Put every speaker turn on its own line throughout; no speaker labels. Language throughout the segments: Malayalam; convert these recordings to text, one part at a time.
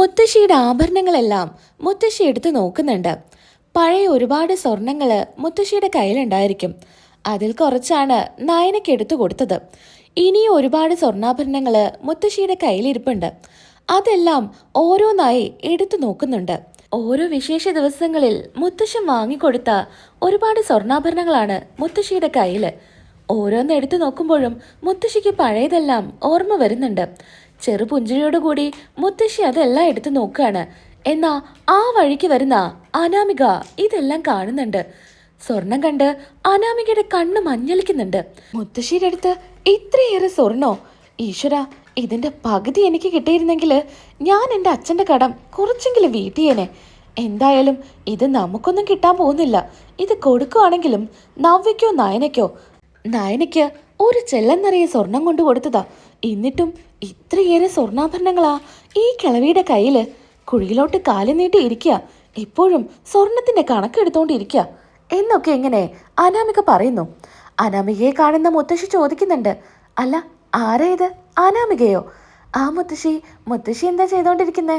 മുത്തശ്ശിയുടെ ആഭരണങ്ങളെല്ലാം മുത്തശ്ശി എടുത്ത് നോക്കുന്നുണ്ട്. പഴയ ഒരുപാട് സ്വർണങ്ങൾ മുത്തശ്ശിയുടെ കയ്യിലുണ്ടായിരിക്കും. അതിൽ കുറച്ചാണ് നയനയ്ക്ക് എടുത്തു കൊടുത്തത്. ഇനിയും ഒരുപാട് സ്വർണ്ണാഭരണങ്ങൾ മുത്തശ്ശിയുടെ കയ്യിലിരിപ്പുണ്ട്. അതെല്ലാം ഓരോന്നായി എടുത്തു നോക്കുന്നുണ്ട്. ഓരോ വിശേഷ ദിവസങ്ങളിൽ മുത്തശ്ശൻ വാങ്ങിക്കൊടുത്ത ഒരുപാട് സ്വർണ്ണാഭരണങ്ങളാണ് മുത്തശ്ശിയുടെ കയ്യിൽ. ഓരോന്ന് എടുത്തു നോക്കുമ്പോഴും മുത്തശ്ശിക്ക് പഴയതെല്ലാം ഓർമ്മ വരുന്നുണ്ട്. ചെറുപുഞ്ചിരിയോടുകൂടി മുത്തശ്ശി അതെല്ലാം എടുത്തു നോക്കുകയാണ്. എന്നാ ആ വഴിക്ക് വരുന്ന അനാമിക ഇതെല്ലാം കാണുന്നുണ്ട്. സ്വർണം കണ്ട് അനാമികയുടെ കണ്ണ് മഞ്ഞളിക്കുന്നുണ്ട്. മുത്തശ്ശിയുടെ അടുത്ത് ഇത്രയേറെ സ്വർണോ? ഈശ്വര, ഇതിന്റെ പകുതി എനിക്ക് കിട്ടിയിരുന്നെങ്കിൽ ഞാൻ എൻ്റെ അച്ഛൻ്റെ കടം കുറച്ചെങ്കിലും വീട്ടിയേനെ. എന്തായാലും ഇത് നമുക്കൊന്നും കിട്ടാൻ പോകുന്നില്ല. ഇത് കൊടുക്കുവാണെങ്കിലും നവ്യക്കോ നയനയ്ക്കോ. നയനയ്ക്ക് ഒരു ചെല്ലം നിറയെ സ്വർണം കൊണ്ട് കൊടുത്തതാ. എന്നിട്ടും ഇത്രയേറെ സ്വർണ്ണാഭരണങ്ങളാ ഈ കിളവിയുടെ കയ്യില്. കുഴിയിലോട്ട് കാലു നീട്ടി ഇരിക്കുക, എപ്പോഴും സ്വർണത്തിന്റെ കണക്കെടുത്തോണ്ടിരിക്കുക എന്നൊക്കെ ഇങ്ങനെ അനാമിക പറയുന്നു. അനാമികയെ കാണുന്ന മുത്തശ്ശി ചോദിക്കുന്നുണ്ട്, അല്ല ആരാ ഇത്, അനാമികയോ? ആ മുത്തശ്ശി, മുത്തശ്ശി എന്താ ചെയ്തോണ്ടിരിക്കുന്നേ?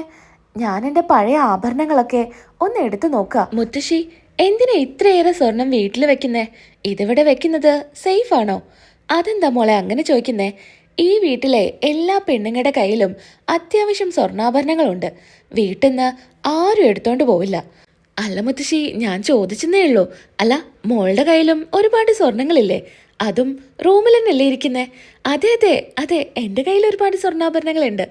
ഞാൻ എൻ്റെ പഴയ ആഭരണങ്ങളൊക്കെ ഒന്ന് എടുത്തു നോക്കുക. മുത്തശ്ശി, എന്തിനാ ഇത്രയേറെ സ്വർണം വീട്ടിൽ വെക്കുന്നേ? ഇതിവിടെ വെക്കുന്നത് സേഫ് ആണോ? അതെന്താ മോളെ അങ്ങനെ ചോദിക്കുന്നേ? ഈ വീട്ടിലെ എല്ലാ പെണ്ണുങ്ങളുടെ കയ്യിലും അത്യാവശ്യം സ്വർണ്ണാഭരണങ്ങളുണ്ട്. വീട്ടിൽ നിന്ന് ആരും എടുത്തോണ്ട് പോവില്ല. അല്ല മുത്തശ്ശി, ഞാൻ ചോദിച്ചെന്നേ ഉള്ളൂ. അല്ല, മോളുടെ കയ്യിലും ഒരുപാട് സ്വർണങ്ങളില്ലേ? അതും റൂമിൽ തന്നെയല്ലേ ഇരിക്കുന്നേ? അതെ അതെ അതെ, എൻ്റെ കയ്യിൽ ഒരുപാട് സ്വർണ്ണാഭരണങ്ങളുണ്ട്.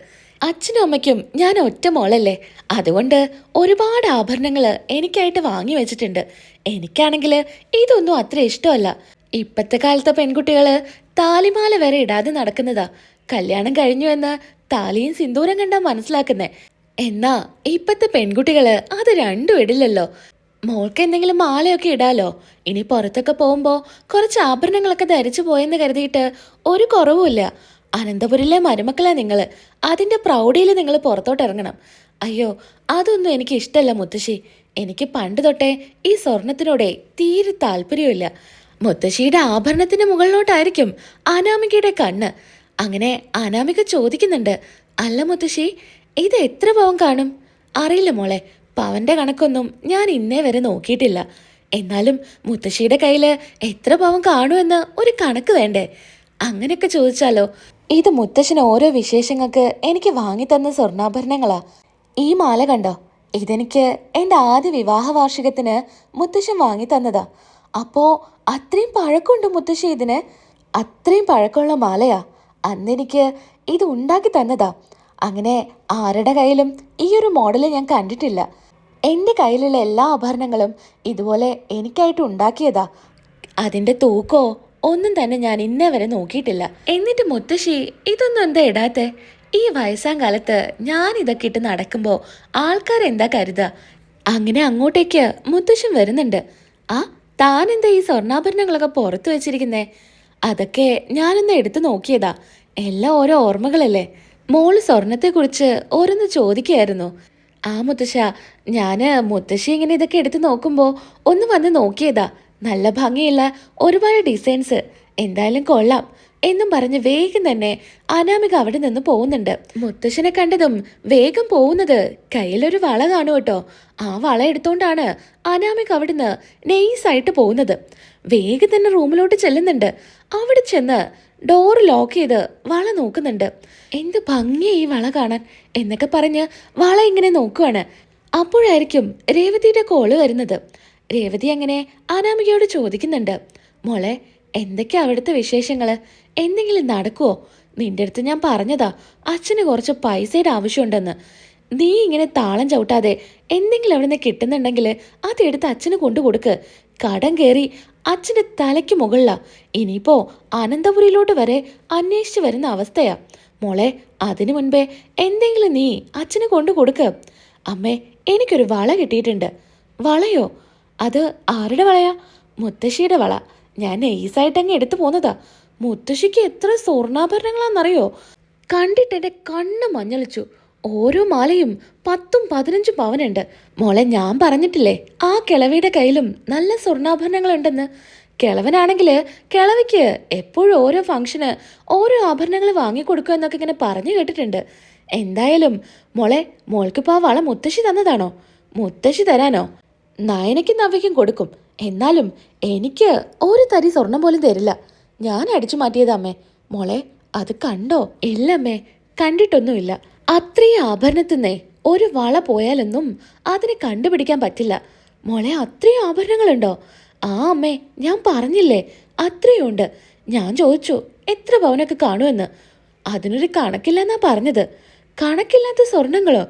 അച്ഛനും അമ്മയ്ക്കും ഞാൻ ഒറ്റ മോളല്ലേ, അതുകൊണ്ട് ഒരുപാട് ആഭരണങ്ങൾ എനിക്കായിട്ട് വാങ്ങി വെച്ചിട്ടുണ്ട്. എനിക്കാണെങ്കിൽ ഇതൊന്നും അത്ര ഇഷ്ടമല്ല. ഇപ്പത്തെ കാലത്തെ പെൺകുട്ടികള് താലിമാല വരെ ഇടാതെ നടക്കുന്നതാ. കല്യാണം കഴിഞ്ഞു എന്ന് താലിയും സിന്ദൂരം കണ്ടാ മനസ്സിലാക്കുന്നേ. എന്നാ ഇപ്പത്തെ പെൺകുട്ടികള് അത് രണ്ടും ഇടില്ലല്ലോ. മോൾക്ക് എന്തെങ്കിലും മാലയൊക്കെ ഇടാലോ. ഇനി പുറത്തൊക്കെ പോകുമ്പോ കുറച്ച് ആഭരണങ്ങളൊക്കെ ധരിച്ചു പോയെന്ന് കരുതിയിട്ട് ഒരു കുറവുമില്ല. അനന്തപുരിലെ മരുമക്കളാ നിങ്ങള്. അതിന്റെ പ്രൗഢിയിൽ നിങ്ങൾ പുറത്തോട്ട് ഇറങ്ങണം. അയ്യോ, അതൊന്നും എനിക്ക് ഇഷ്ടമല്ല മുത്തശ്ശി. എനിക്ക് പണ്ട് തൊട്ടേ ഈ സ്വർണത്തിനോടെ തീരെ താല്പര്യമില്ല. മുത്തശ്ശിയുടെ ആഭരണത്തിന് മുകളിലോട്ടായിരിക്കും അനാമികയുടെ കണ്ണ്. അങ്ങനെ അനാമിക ചോദിക്കുന്നുണ്ട്, അല്ല മുത്തശ്ശി, ഇത് എത്ര പവൻ കാണും? അറിയില്ല മോളെ, പവന്റെ കണക്കൊന്നും ഞാൻ ഇന്നേ വരെ നോക്കിയിട്ടില്ല. എന്നാലും മുത്തശ്ശിയുടെ കയ്യില് എത്ര പവൻ കാണുമെന്ന് ഒരു കണക്ക് വേണ്ടേ? അങ്ങനെയൊക്കെ ചോദിച്ചാലോ? ഇത് മുത്തശ്ശന് ഓരോ വിശേഷങ്ങൾക്ക് എനിക്ക് വാങ്ങിത്തന്ന സ്വർണ്ണാഭരണങ്ങളാ. ഈ മാല കണ്ടോ? ഇതെനിക്ക് എൻ്റെ ആദ്യ വിവാഹ വാർഷികത്തിന് മുത്തശ്ശൻ വാങ്ങി തന്നതാ. അപ്പോ അത്രയും പഴക്കമുണ്ട് മുത്തശ്ശി ഇതിന്? അത്രയും പഴക്കമുള്ള മാലയാ. അന്നെനിക്ക് ഇത് ഉണ്ടാക്കി തന്നതാ. അങ്ങനെ ആരുടെ കയ്യിലും ഈ ഒരു മോഡല് ഞാൻ കണ്ടിട്ടില്ല. എൻ്റെ കയ്യിലുള്ള എല്ലാ ആഭരണങ്ങളും ഇതുപോലെ എനിക്കായിട്ട് ഉണ്ടാക്കിയതാ. അതിൻ്റെ തൂക്കോ ഒന്നും തന്നെ ഞാൻ ഇന്നേ വരെ നോക്കിയിട്ടില്ല. എന്നിട്ട് മുത്തശ്ശി ഇതൊന്നും എന്താ ഇടാത്തെ? ഈ വയസ്സാം കാലത്ത് ഞാൻ ഇതൊക്കെ ഇട്ട് നടക്കുമ്പോൾ ആൾക്കാരെന്താ കരുതാ? അങ്ങനെ അങ്ങോട്ടേക്ക് മുത്തശ്ശൻ വരുന്നുണ്ട്. ആ, താൻ എന്താ ഈ സ്വർണ്ണാഭരണങ്ങളൊക്കെ പുറത്തു വെച്ചിരിക്കുന്നേ? അതൊക്കെ ഞാനൊന്ന് എടുത്തു നോക്കിയതാ. എല്ലാം ഓരോ ഓർമ്മകളല്ലേ. മോള് സ്വർണത്തെക്കുറിച്ച് ഓരോന്ന് ചോദിക്കുകയായിരുന്നു. ആ മുത്തശ്ശ, ഞാന് മുത്തശ്ശി ഇങ്ങനെ ഇതൊക്കെ എടുത്ത് നോക്കുമ്പോൾ ഒന്ന് വന്ന് നോക്കിയതാ. നല്ല ഭംഗിയുള്ള ഒരുപാട് ഡിസൈൻസ്, എന്തായാലും കൊള്ളാം എന്നും പറഞ്ഞ് വേഗം തന്നെ അനാമിക അവിടെ നിന്ന് പോകുന്നുണ്ട്. മുത്തശ്ശനെ കണ്ടതും വേഗം പോകുന്നത് കയ്യിലൊരു വള കാണും കേട്ടോ. ആ വള എടുത്തോണ്ടാണ് അനാമിക അവിടുന്ന് നെയ്സായിട്ട് പോകുന്നത്. വേഗം തന്നെ റൂമിലോട്ട് ചെല്ലുന്നുണ്ട്. അവിടെ ചെന്ന് ഡോർ ലോക്ക് ചെയ്ത് വള നോക്കുന്നുണ്ട്. എന്ത് ഭംഗിയാ ഈ വള കാണാൻ എന്നൊക്കെ പറഞ്ഞ് വള ഇങ്ങനെ നോക്കുവാണ്. അപ്പോഴായിരിക്കും രേവതിയുടെ കോള് വരുന്നത്. രേവതി അങ്ങനെ അനാമികയോട് ചോദിക്കുന്നുണ്ട്, മോളെ, എന്തൊക്കെയാ അവിടുത്തെ വിശേഷങ്ങള്? എന്തെങ്കിലും നടക്കുവോ? നിന്റെ അടുത്ത് ഞാൻ പറഞ്ഞതാ അച്ഛന് കുറച്ച് പൈസയുടെ ആവശ്യമുണ്ടെന്ന്. നീ ഇങ്ങനെ താളം ചവിട്ടാതെ എന്തെങ്കിലും അവിടുന്ന് കിട്ടുന്നുണ്ടെങ്കിൽ അതെടുത്ത് അച്ഛന് കൊണ്ടു കൊടുക്ക്. കടം കയറി അച്ഛൻ്റെ തലയ്ക്ക് മുകളിലാ. ഇനിയിപ്പോ അനന്തപുരിയിലോട്ട് വരെ അന്വേഷിച്ച് വരുന്ന അവസ്ഥയാ. മോളെ, അതിനു മുൻപേ എന്തെങ്കിലും നീ അച്ഛന് കൊണ്ടു കൊടുക്ക്. അമ്മേ, എനിക്കൊരു വള കിട്ടിയിട്ടുണ്ട്. വളയോ? അത് ആരുടെ വളയാ? മുത്തശ്ശിയുടെ വള. ഞാൻ നൈസായിട്ടങ്ങ് എടുത്തു പോന്നതാ. മുത്തശ്ശിക്ക് എത്ര സ്വർണ്ണാഭരണങ്ങളാണെന്നറിയോ? കണ്ടിട്ട് എൻ്റെ കണ്ണ് മഞ്ഞളിച്ചു. ഓരോ മാലയും 10-15 പവനുണ്ട്. മോളെ, ഞാൻ പറഞ്ഞിട്ടില്ലേ ആ കിളവിയുടെ കയ്യിലും നല്ല സ്വർണ്ണാഭരണങ്ങളുണ്ടെന്ന്? കിളവനാണെങ്കിൽ കിളവിക്ക് എപ്പോഴും ഓരോ ഫംഗ്ഷന് ഓരോ ആഭരണങ്ങൾ വാങ്ങിക്കൊടുക്കുക എന്നൊക്കെ ഇങ്ങനെ പറഞ്ഞു കേട്ടിട്ടുണ്ട്. എന്തായാലും മോളെ, മോൾക്കിപ്പോൾ ആ വള മുത്തശ്ശി തന്നതാണോ? മുത്തശ്ശി തരാനോ? നയനയ്ക്കും നവ്യയ്ക്കും കൊടുക്കും. എന്നാലും എനിക്ക് ഒരു തരി സ്വർണം പോലും തരില്ല. ഞാൻ അടിച്ചു മാറ്റിയതാ അമ്മേ. മോളെ, അത് കണ്ടോ? ഇല്ലമ്മേ, കണ്ടിട്ടൊന്നുമില്ല. അത്രയും ആഭരണത്തിന്നേ ഒരു വള പോയാലൊന്നും അതിനെ കണ്ടുപിടിക്കാൻ പറ്റില്ല. മോളെ, അത്രയും ആഭരണങ്ങളുണ്ടോ? ആ അമ്മേ, ഞാൻ പറഞ്ഞില്ലേ, അത്രയും ഉണ്ട്. ഞാൻ ചോദിച്ചു എത്ര പവനൊക്കെ കാണുമെന്ന്. അതിനൊരു കണക്കില്ലെന്നാ പറഞ്ഞത്. കണക്കില്ലാത്ത സ്വർണങ്ങളോ?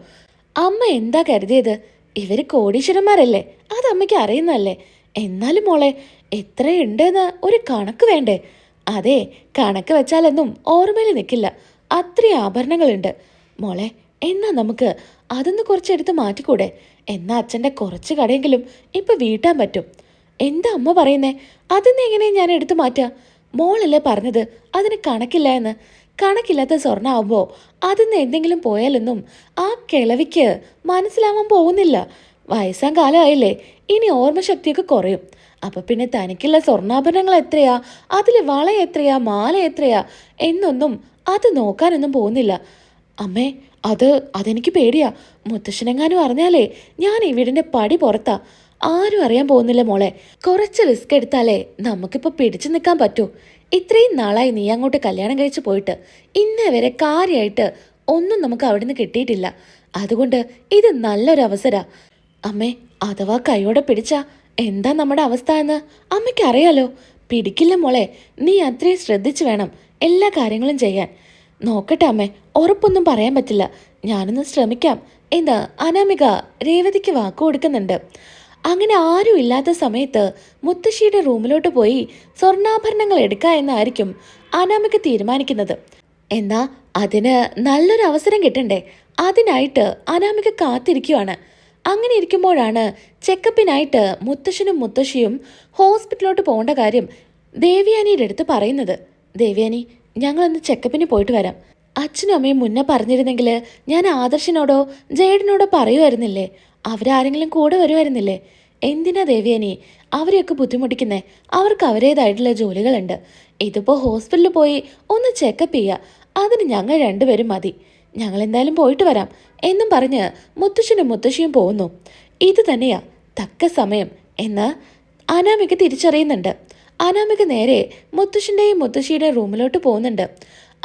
അമ്മ എന്താ കരുതിയത്? ഇവര് കോടീശ്വരന്മാരല്ലേ, അത് അമ്മയ്ക്ക് അറിയുന്നല്ലേ. എന്നാലും മോളെ, എത്രയുണ്ടെന്ന് ഒരു കണക്ക് വേണ്ടേ? അതെ, കണക്ക് വെച്ചാലൊന്നും ഓർമ്മയിൽ നിൽക്കില്ല. അത്രയും ആഭരണങ്ങളുണ്ട് മോളെ. എന്നാ നമുക്ക് അതൊന്ന് കുറച്ചെടുത്ത് മാറ്റിക്കൂടെ? എന്നാ അച്ഛൻ്റെ കുറച്ച് കടയെങ്കിലും ഇപ്പം വീട്ടാൻ പറ്റും. എന്താ അമ്മ പറയുന്നേ? അതിന്ന് എങ്ങനെയാണ് ഞാൻ എടുത്തു മാറ്റുക? മോളല്ലേ പറഞ്ഞത് അതിന് കണക്കില്ല എന്ന്. കണക്കില്ലാത്ത സ്വർണ്ണമാകുമ്പോൾ അതിന്ന് എന്തെങ്കിലും പോയാലൊന്നും ആ കിളവിക്ക് മനസ്സിലാവാൻ പോകുന്നില്ല. വയസ്സാം കാലമായില്ലേ, ഇനി ഓർമ്മശക്തിയൊക്കെ കുറയും. അപ്പം പിന്നെ തനിക്കുള്ള സ്വർണ്ണാഭരണങ്ങൾ എത്രയാ, അതിൽ വള എത്രയാ, മാല എത്രയാ എന്നൊന്നും അത് നോക്കാനൊന്നും പോകുന്നില്ല. അമ്മേ, അതെനിക്ക് പേടിയാ. മുത്തശ്ശനെങ്ങാനും അറിഞ്ഞാലേ ഞാൻ ഈ വീടിൻ്റെ പടി പുറത്താ. ആരും അറിയാൻ പോകുന്നില്ല മോളെ. കുറച്ച് റിസ്ക് എടുത്താലേ നമുക്കിപ്പോൾ പിടിച്ചു നിൽക്കാൻ പറ്റൂ. ഇത്രയും നാളായി നീ അങ്ങോട്ട് കല്യാണം കഴിച്ച് പോയിട്ട് ഇന്നേ വരെ കാര്യമായിട്ട് ഒന്നും നമുക്ക് അവിടെ നിന്ന് കിട്ടിയിട്ടില്ല. അതുകൊണ്ട് ഇത് നല്ലൊരു അവസരാ. അമ്മേ, അഥവാ കൈയോടെ പിടിച്ചാ എന്താ നമ്മുടെ അവസ്ഥ എന്ന് അമ്മയ്ക്ക് അറിയാലോ. പിടിക്കില്ല മോളെ. നീ അത്രയും ശ്രദ്ധിച്ചു വേണം എല്ലാ കാര്യങ്ങളും ചെയ്യാൻ. നോക്കട്ടെ അമ്മേ, ഉറപ്പൊന്നും പറയാൻ പറ്റില്ല. ഞാനൊന്ന് ശ്രമിക്കാം എന്ന് അനാമിക രേവതിക്ക് വാക്കു കൊടുക്കുന്നുണ്ട്. അങ്ങനെ ആരും ഇല്ലാത്ത സമയത്ത് മുത്തശ്ശിയുടെ റൂമിലോട്ട് പോയി സ്വർണ്ണാഭരണങ്ങൾ എടുക്കുക എന്നായിരിക്കും അനാമിക തീരുമാനിക്കുന്നത്. എന്നാ അതിന് നല്ലൊരു അവസരം കിട്ടണ്ടേ? അതിനായിട്ട് അനാമിക കാത്തിരിക്കുവാണ്. അങ്ങനെ ഇരിക്കുമ്പോഴാണ് ചെക്കപ്പിനായിട്ട് മുത്തശ്ശനും മുത്തശ്ശിയും ഹോസ്പിറ്റലിലോട്ട് പോകേണ്ട കാര്യം ദേവ്യാനിയുടെ അടുത്ത് പറയുന്നത്. ദേവ്യാനി, ഞങ്ങളൊന്ന് ചെക്കപ്പിന് പോയിട്ട് വരാം. അച്ഛനും അമ്മയും മുന്നേ പറഞ്ഞിരുന്നെങ്കിൽ ഞാൻ ആദർശിനോടോ ജേഡനോടോ പറയുമായിരുന്നില്ലേ? അവരാരെങ്കിലും കൂടെ വരുമായിരുന്നില്ലേ? എന്തിനാ ദേവ്യാനി അവരെയൊക്കെ ബുദ്ധിമുട്ടിക്കുന്നേ? അവർക്ക് അവരുടേതായിട്ടുള്ള ജോലികളുണ്ട്. ഇതിപ്പോൾ ഹോസ്പിറ്റലിൽ പോയി ഒന്ന് ചെക്കപ്പ് ചെയ്യുക, അതിന് ഞങ്ങൾ രണ്ടുപേരും മതി. ഞങ്ങൾ എന്തായാലും പോയിട്ട് വരാം എന്നും പറഞ്ഞ് മുത്തശ്ശനും മുത്തശ്ശിയും പോകുന്നു. ഇത് തന്നെയാ തക്ക സമയം എന്ന് അനാമിക തിരിച്ചറിയുന്നുണ്ട്. അനാമിക നേരെ മുത്തശ്ശൻ്റെയും മുത്തശ്ശിയുടെയും റൂമിലോട്ട് പോകുന്നുണ്ട്.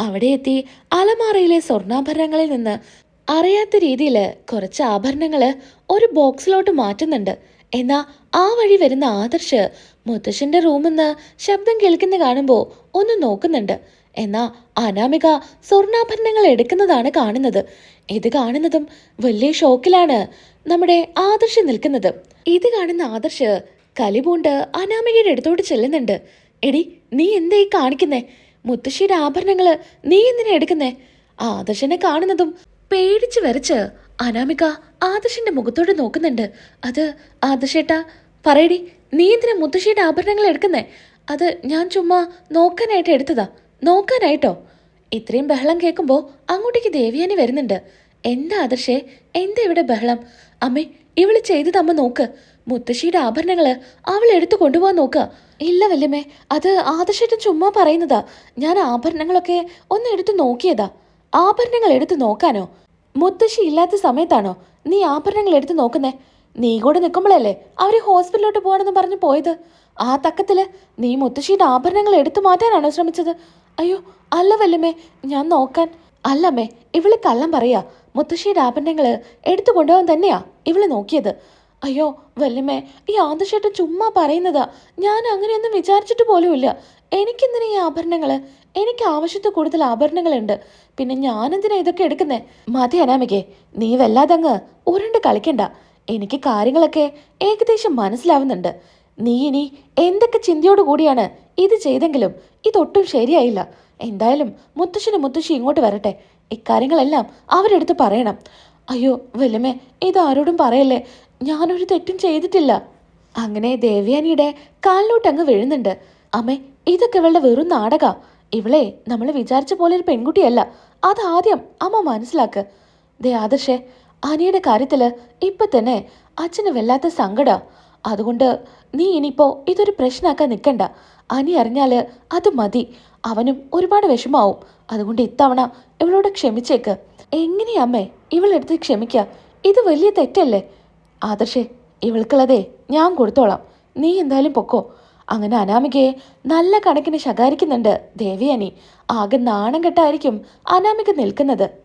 അവിടെ എത്തി അലമാറയിലെ സ്വർണ്ണാഭരണങ്ങളിൽ നിന്ന് അറിയാത്ത രീതിയിൽ കുറച്ച് ആഭരണങ്ങൾ ഒരു ബോക്സിലോട്ട് മാറ്റുന്നുണ്ട്. എന്നാ ആ വഴി വരുന്ന ആദർശ് മുത്തശ്ശൻ്റെ റൂമിൽ നിന്ന് ശബ്ദം കേൾക്കുന്ന കാണുമ്പോൾ ഒന്ന് നോക്കുന്നുണ്ട്. എന്നാ അനാമിക സ്വർണ്ണാഭരണങ്ങൾ എടുക്കുന്നതാണ് കാണുന്നത്. ഇത് കാണുന്നതും വലിയ ഷോക്കിലാണ് നമ്മുടെ ആദർശ് നിൽക്കുന്നത്. ഇത് കാണുന്ന ആദർശ് കലിപൂണ്ട് അനാമികയുടെ അടുത്തോട്ട് ചെല്ലുന്നുണ്ട്. എടി, നീ എന്താ ഈ കാണിക്കുന്നേ? മുത്തശ്ശിയുടെ ആഭരണങ്ങള് നീ എന്തിനാ എടുക്കുന്നേ? ആദർശനെ കാണുന്നതും പേടിച്ച് വരച്ച് അനാമിക ആദർശന്റെ മുഖത്തോട്ട് നോക്കുന്നുണ്ട്. അത് ആദർശേട്ടാ, പറയടി, നീ എന്തിനാ മുത്തശ്ശിയുടെ ആഭരണങ്ങൾ എടുക്കുന്നേ? അത് ഞാൻ ചുമ്മാ നോക്കാനായിട്ട് എടുത്തതാ. നോക്കാനായിട്ടോ? ഇത്രയും ബഹളം കേൾക്കുമ്പോൾ അങ്ങോട്ടേക്ക് ദേവ്യാനി വരുന്നുണ്ട്. എന്താ ആദർശേ, എന്താ ഇവിടെ ബഹളം? അമ്മേ, ഇവള് ചെയ്തതമ്മ നോക്ക്. മുത്തശ്ശിയുടെ ആഭരണങ്ങള് അവൾ എടുത്തു കൊണ്ടുപോകാൻ നോക്കുക. ഇല്ല വല്യമ്മേ, അത് ആദർശേട്ടൻ ചുമ്മാ പറയുന്നതാ. ഞാൻ ആഭരണങ്ങളൊക്കെ ഒന്ന് എടുത്തു നോക്കിയതാ. ആഭരണങ്ങൾ എടുത്തു നോക്കാനോ? മുത്തശ്ശി ഇല്ലാത്ത സമയത്താണോ നീ ആഭരണങ്ങൾ എടുത്തു നോക്കുന്നേ? നീ കൂടെ നിൽക്കുമ്പോഴല്ലേ അവര് ഹോസ്പിറ്റലിലോട്ട് പോകണമെന്ന് പറഞ്ഞു പോയത്. ആ തക്കത്തില് നീ മുത്തശ്ശിയുടെ ആഭരണങ്ങൾ എടുത്തു മാറ്റാനാണോ ശ്രമിച്ചത്? അയ്യോ അല്ല വല്യമ്മേ, ഞാൻ നോക്കാൻ. അല്ലമ്മേ, ഇവള് കള്ളം പറയാ. മുത്തശ്ശിയുടെ ആഭരണങ്ങൾ എടുത്തു കൊണ്ടുപോകാൻ തന്നെയാ ഇവള് നോക്കിയത്. അയ്യോ വല്യമ്മേ, ഈ ആദർശേട്ടൻ ചുമ്മാ പറയുന്നതാ. ഞാൻ അങ്ങനെയൊന്നും വിചാരിച്ചിട്ട് പോലുമില്ല. എനിക്കെന്തിനാ ഈ ആഭരണങ്ങള്? എനിക്ക് ആവശ്യത്തിൽ കൂടുതൽ ആഭരണങ്ങളുണ്ട്. പിന്നെ ഞാനെന്തിനാ ഇതൊക്കെ എടുക്കുന്നേ? മതി അനാമികേ, നീ വല്ലാതങ്ങ് ഉരുണ്ട് കളിക്കണ്ട. എനിക്ക് കാര്യങ്ങളൊക്കെ ഏകദേശം മനസ്സിലാവുന്നുണ്ട്. നീ ഇനി എന്തൊക്കെ ചിന്തയോടു കൂടിയാണ് ഇത് ചെയ്തെങ്കിലും ഇതൊട്ടും ശരിയായില്ല. എന്തായാലും മുത്തശ്ശനും മുത്തശ്ശി ഇങ്ങോട്ട് വരട്ടെ. ഇക്കാര്യങ്ങളെല്ലാം അവരെടുത്ത് പറയണം. അയ്യോ വല്യമ്മേ, ഇതാരോടും പറയല്ലേ. ഞാനൊരു തെറ്റും ചെയ്തിട്ടില്ല. അങ്ങനെ ദേവ്യാനിയുടെ കാലിലോട്ടങ്ങ് വീഴുന്നുണ്ട്. അമ്മേ, ഇതൊക്കെ ഇവളുടെ വെറും നാടക. ഇവളെ നമ്മൾ വിചാരിച്ച പോലെ ഒരു പെൺകുട്ടിയല്ല. അതാദ്യം അമ്മ മനസ്സിലാക്ക്. ദേ ആദർശേ, അനിയുടെ കാര്യത്തില് ഇപ്പൊ തന്നെ അച്ഛന് വല്ലാത്ത സങ്കട. അതുകൊണ്ട് നീ ഇനിയിപ്പോ ഇതൊരു പ്രശ്നമാക്കാൻ നിൽക്കണ്ട. അനി അറിഞ്ഞാല് അത് മതി. അവനും ഒരുപാട് വിഷമാവും. അതുകൊണ്ട് ഇത്തവണ ഇവളോട് ക്ഷമിച്ചേക്ക്. എങ്ങനെയാമ്മേ ഇവളെടുത്ത് ക്ഷമിക്ക? ഇത് വലിയ തെറ്റല്ലേ? ആദർശേ, ഇവൾക്കുള്ളതേ ഞാൻ കൊടുത്തോളാം. നീ എന്തായാലും പൊക്കോ. അങ്ങനെ അനാമികയെ നല്ല കണക്കിന് ശകാരിക്കുന്നുണ്ട് ദേവയാനി. ആകെ നാണം കെട്ടായിരിക്കും അനാമിക നിൽക്കുന്നത്.